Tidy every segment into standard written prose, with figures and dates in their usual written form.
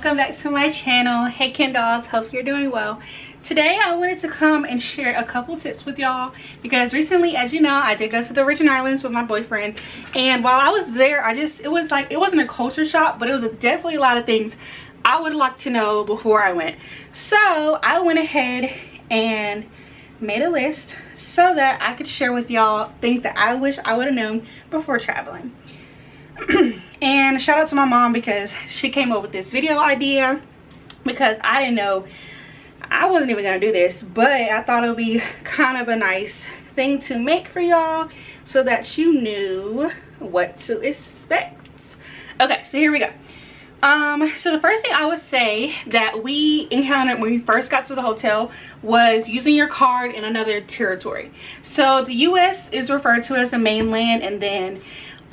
welcome back to my channel. Hey Ken dolls, hope you're doing well. Today I wanted to come and share a couple tips with y'all because recently, as you know, I did go to the Virgin Islands with my boyfriend, and while I was there, it wasn't a culture shock, but it was definitely a lot of things I would like to know before I went. So I went ahead and made a list so that I could share with y'all things that I wish I would have known before traveling. And shout out to my mom because she came up with this video idea because I didn't know, I wasn't even gonna do this, but I thought it would be kind of a nice thing to make for y'all so that you knew what to expect. Okay, so here we go. So the first thing I would say that we encountered when we first got to the hotel was using your card in another territory. So the US is referred to as the mainland, and then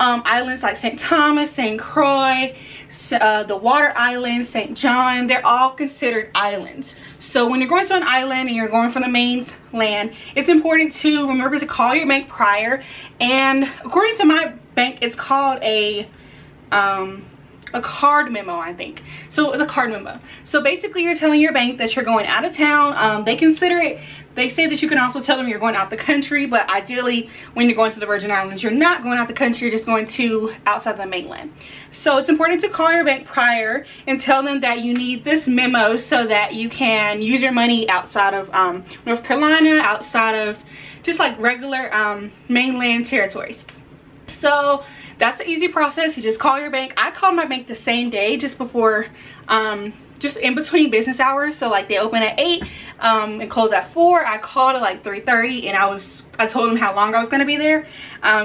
islands like St. Thomas, St. Croix, the Water Islands, St. John, they're all considered islands. So when you're going to an island and you're going from the mainland, it's important to remember to call your bank prior. And according to my bank, it's called a card memo, I think. So the card memo. So basically you're telling your bank that you're going out of town. They consider it, they say that you can also tell them you're going out the country, but ideally when you're going to the Virgin Islands, you're not going out the country, you're just going to outside the mainland. So it's important to call your bank prior and tell them that you need this memo so that you can use your money outside of North Carolina, outside of just like regular mainland territories. So that's an easy process. You just call your bank. I called my bank the same day, just before, just in between business hours. So like they open at 8 and close at 4. I called at like 3:30 and I told them how long I was going to be there.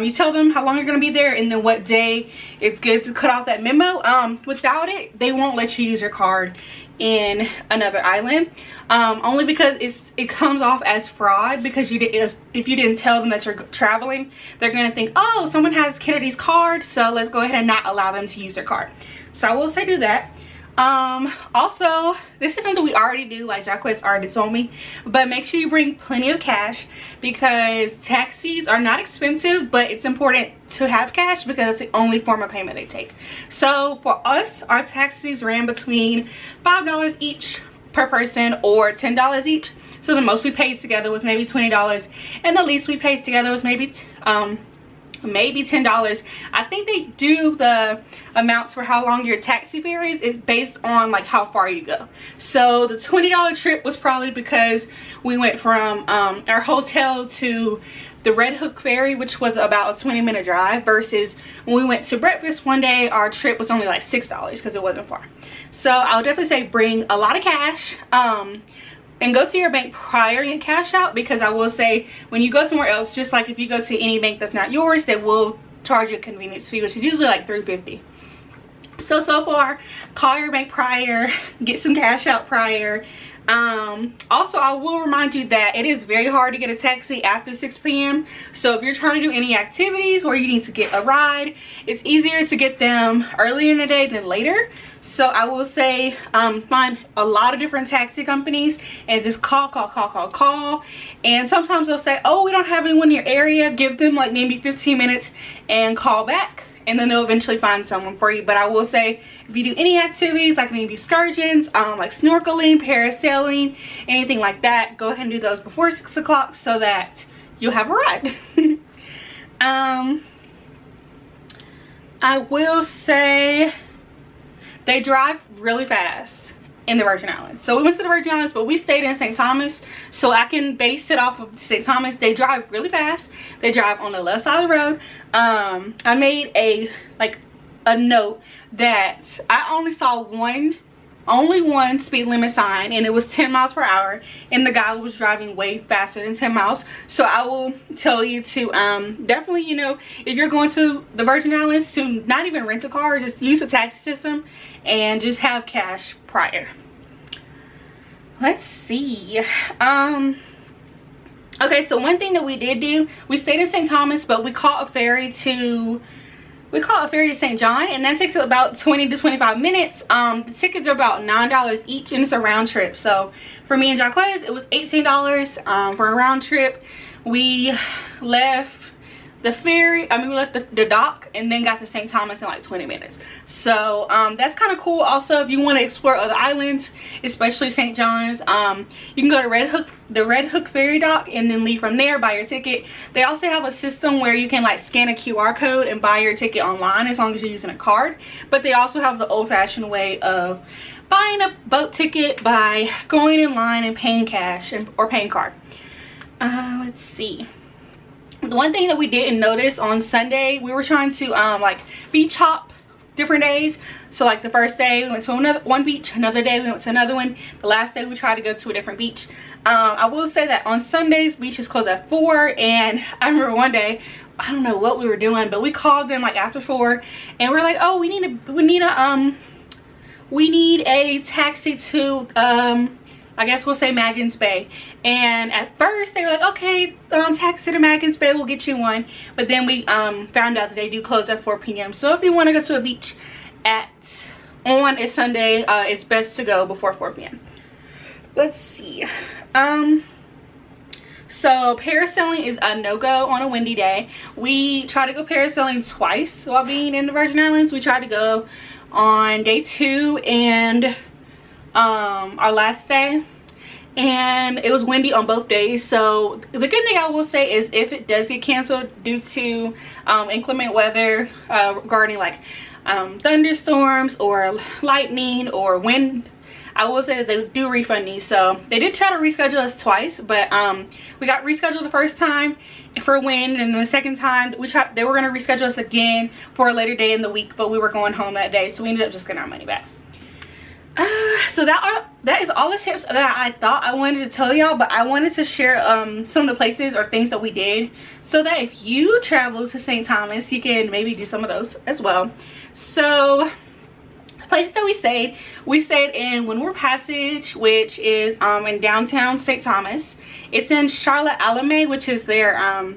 You tell them how long you're going to be there and then what day it's good to cut off that memo. Without it, they won't let you use your card in another island, only because it comes off as fraud, because if you didn't tell them that you're traveling, they're gonna think, oh, someone has Kennedy's card, so let's go ahead and not allow them to use their card. So I will say do that. Also, this is something we already do, like Jacquette's already told me, but make sure you bring plenty of cash because taxis are not expensive, but it's important to have cash because it's the only form of payment they take. So for us, our taxis ran between $5 each per person or $10 each. So the most we paid together was maybe $20, and the least we paid together was maybe $10. I think they do the amounts for how long your taxi fare is based on like how far you go. So the $20 trip was probably because we went from our hotel to the Red Hook ferry, which was about a 20-minute drive, versus when we went to breakfast one day, our trip was only like $6 because it wasn't far. So I would definitely say bring a lot of cash, and go to your bank prior and cash out, because I will say when you go somewhere else, just like if you go to any bank that's not yours, they will charge you a convenience fee, which is usually like $3.50. So far, call your bank prior, get some cash out prior. Also, I will remind you that it is very hard to get a taxi after 6 p.m. So if you're trying to do any activities or you need to get a ride, it's easier to get them earlier in the day than later. So I will say find a lot of different taxi companies and just call. And sometimes they'll say, oh, we don't have anyone in your area. Give them like maybe 15 minutes and call back, and then they'll eventually find someone for you. But I will say, if you do any activities like maybe excursions, like snorkeling, parasailing, anything like that, go ahead and do those before 6 o'clock so that you'll have a ride. I will say they drive really fast in the Virgin Islands. So we went to the Virgin Islands, but we stayed in St. Thomas, so I can base it off of St. Thomas. They drive really fast. They drive on the left side of the road. I made a note that I only saw only one speed limit sign, and it was 10 miles per hour, and the guy was driving way faster than 10 miles. So I will tell you to definitely, you know, if you're going to the Virgin Islands, to not even rent a car, just use the taxi system and just have cash prior. Let's see. Okay, so one thing that we did do, we stayed in St. Thomas, but we caught a ferry to St. John, and that takes about 20 to 25 minutes. The tickets are about $9 each, and it's a round trip. So for me and Jacquez, it was $18 for a round trip. We left the ferry, we left the dock and then got to St. Thomas in like 20 minutes. So that's kind of cool. Also, if you want to explore other islands, especially St. John's, you can go to the Red Hook ferry dock and then leave from there, buy your ticket. They also have a system where you can like scan a QR code and buy your ticket online as long as you're using a card. But they also have the old-fashioned way of buying a boat ticket by going in line and paying cash or paying card. Let's see. The one thing that we didn't notice on Sunday, we were trying to like beach hop different days. So like the first day we went to one beach, another day we went to another one, the last day we tried to go to a different beach. I will say that on Sundays beaches close at 4, and I remember one day, I don't know what we were doing, but we called them like after 4 and we're like, oh, we need a taxi to I guess we'll say Maggins Bay. And at first they were like, okay, taxi to Maggins Bay, we'll get you one. But then we found out that they do close at 4 p.m. So if you want to go to a beach on a Sunday, it's best to go before 4 p.m. Let's see. So parasailing is a no-go on a windy day. We tried to go parasailing twice while being in the Virgin Islands. We tried to go on day 2 and our last day, and it was windy on both days. So the good thing I will say is if it does get canceled due to inclement weather regarding like thunderstorms or lightning or wind, I will say that they do refund you. So they did try to reschedule us twice, but we got rescheduled the first time for wind, and then the second time they were going to reschedule us again for a later day in the week, but we were going home that day, so we ended up just getting our money back. So that is all the tips that I thought I wanted to tell y'all, but I wanted to share some of the places or things that we did so that if you travel to St. Thomas, you can maybe do some of those as well. So the places that we stayed in Windward Passage, which is in downtown St. Thomas. It's in Charlotte Alame, which is their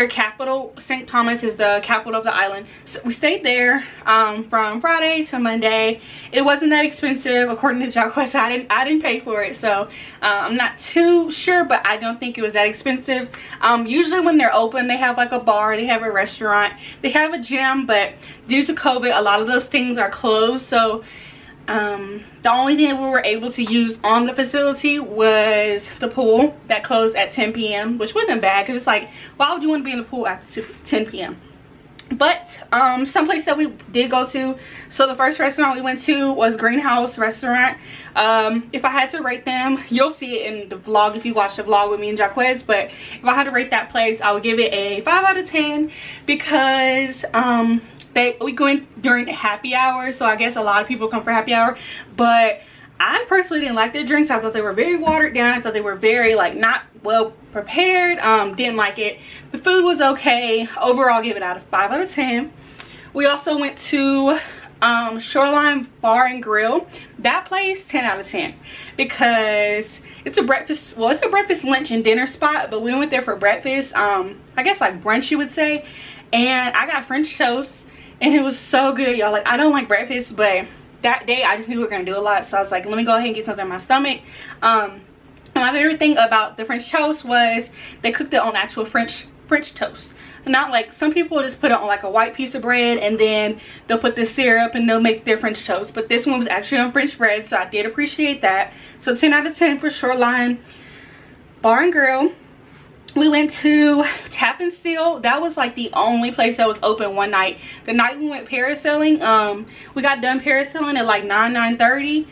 capital. St. Thomas is the capital of the island. So we stayed there from Friday to Monday. It wasn't that expensive according to Jacques. I didn't pay for it, so I'm not too sure, but I don't think it was that expensive. Usually when they're open, they have like a bar, they have a restaurant, they have a gym, but due to COVID, a lot of those things are closed. So the only thing we were able to use on the facility was the pool that closed at 10 p.m. which wasn't bad, because it's like, why would you want to be in the pool after 10 p.m. But some place that we did go to, so the first restaurant we went to was Greenhouse Restaurant. If I had to rate them, you'll see it in the vlog if you watch the vlog with me and Jacques, but if I had to rate that place, I would give it a 5 out of 10 because we go in during happy hour, so I guess a lot of people come for happy hour, but I personally didn't like their drinks. I thought they were very watered down. I thought they were very like not well prepared. Didn't like it. The food was okay. Overall, give it out of 5 out of 10. We also went to Shoreline Bar and Grill. That place, 10 out of 10 because it's a breakfast, well, it's a breakfast, lunch, and dinner spot, but we went there for breakfast. I guess like brunch you would say, and I got French toast. And it was so good, y'all. Like, I don't like breakfast, but that day I just knew we were gonna do a lot, so I was like, let me go ahead and get something in my stomach. My favorite thing about the French toast was they cooked it on actual French toast. Not like some people just put it on like a white piece of bread and then they'll put the syrup and they'll make their French toast. But this one was actually on French bread, so I did appreciate that. So 10 out of 10 for Shoreline Bar and Grill. We went to Tap and Steel. That was like the only place that was open one night. The night we went parasailing, we got done parasailing at like 9:30,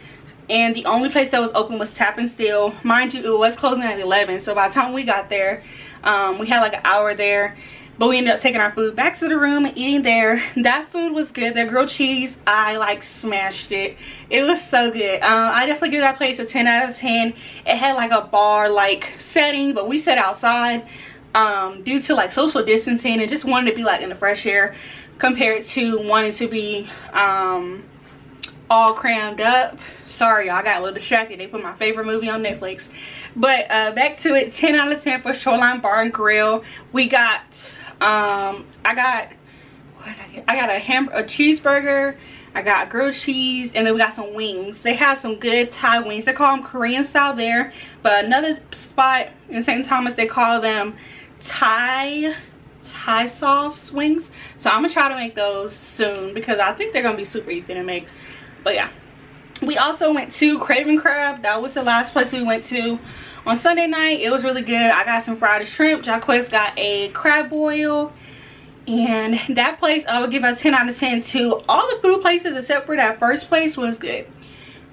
and the only place that was open was Tap and Steel. Mind you, it was closing at 11, so by the time we got there, we had like an hour there. But we ended up taking our food back to the room and eating there. That food was good. Their grilled cheese, I like smashed it. It was so good. I definitely give that place a 10 out of 10. It had like a bar like setting, but we sat outside due to like social distancing and just wanted to be like in the fresh air compared to wanting to be all crammed up. Sorry y'all, I got a little distracted. They put my favorite movie on Netflix. But back to it, 10 out of 10 for Shoreline Bar and Grill. We got I got a cheeseburger, I got grilled cheese, and then we got some wings. They have some good Thai wings. They call them Korean style there, but another spot in St. Thomas they call them Thai Thai sauce wings. So I'm gonna try to make those soon because I think they're gonna be super easy to make. But yeah, we also went to Craven Crab. That was the last place we went to on Sunday night. It was really good. I got some fried shrimp. Jaquez got a crab boil. And that place, I would give a 10 out of 10 to all the food places except for that first place was good.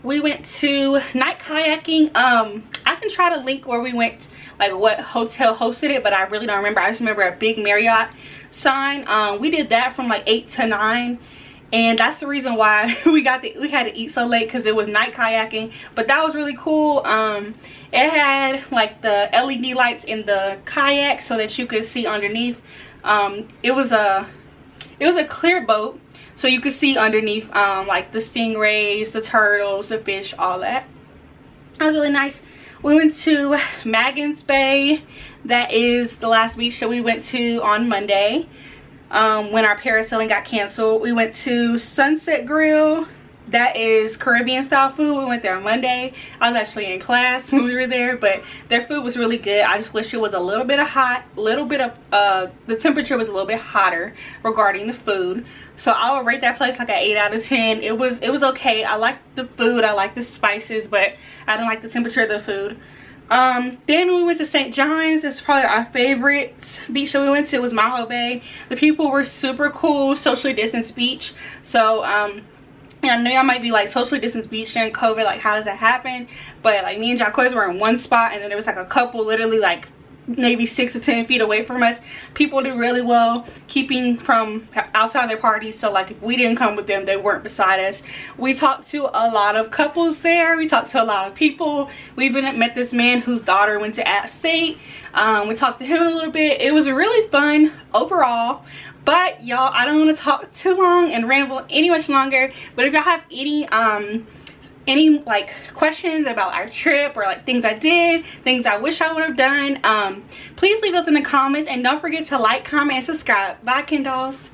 We went to night kayaking. I can try to link where we went, like what hotel hosted it, but I really don't remember. I just remember a big Marriott sign. We did that from like 8 to 9. And that's the reason why we had to eat so late, because it was night kayaking. But that was really cool. It had like the LED lights in the kayak so that you could see underneath. It was a clear boat, so you could see underneath like the stingrays, the turtles, the fish, all that. That was really nice. We went to Maggins Bay. That is the last beach that we went to on Monday when our parasailing got canceled. We went to Sunset Grill. That is Caribbean style food. We went there on Monday. I was actually in class when we were there, but their food was really good. I just wish it was a little bit of the temperature was a little bit hotter regarding the food. So I would rate that place like an 8 out of 10. It was okay. I liked the food, I liked the spices, but I didn't like the temperature of the food. Then we went to St. John's. It's probably our favorite beach that we went to. It was Malo Bay. The people were super cool, socially distanced beach. So I know y'all might be like, socially distanced beach during COVID, like how does that happen? But like me and Jaquez were in one spot, and then there was like a couple literally like maybe 6 to 10 feet away from us. People did really well keeping from outside their parties, so like if we didn't come with them, they weren't beside us. We talked to a lot of couples there. We talked to a lot of people. We even met this man whose daughter went to App State. We talked to him a little bit. It was really fun overall. But y'all, I don't want to talk too long and ramble any much longer. But if y'all have any like questions about our trip, or like things I did, things I wish I would have done, please leave those in the comments, and don't forget to like, comment, and subscribe. Bye, Ken dolls.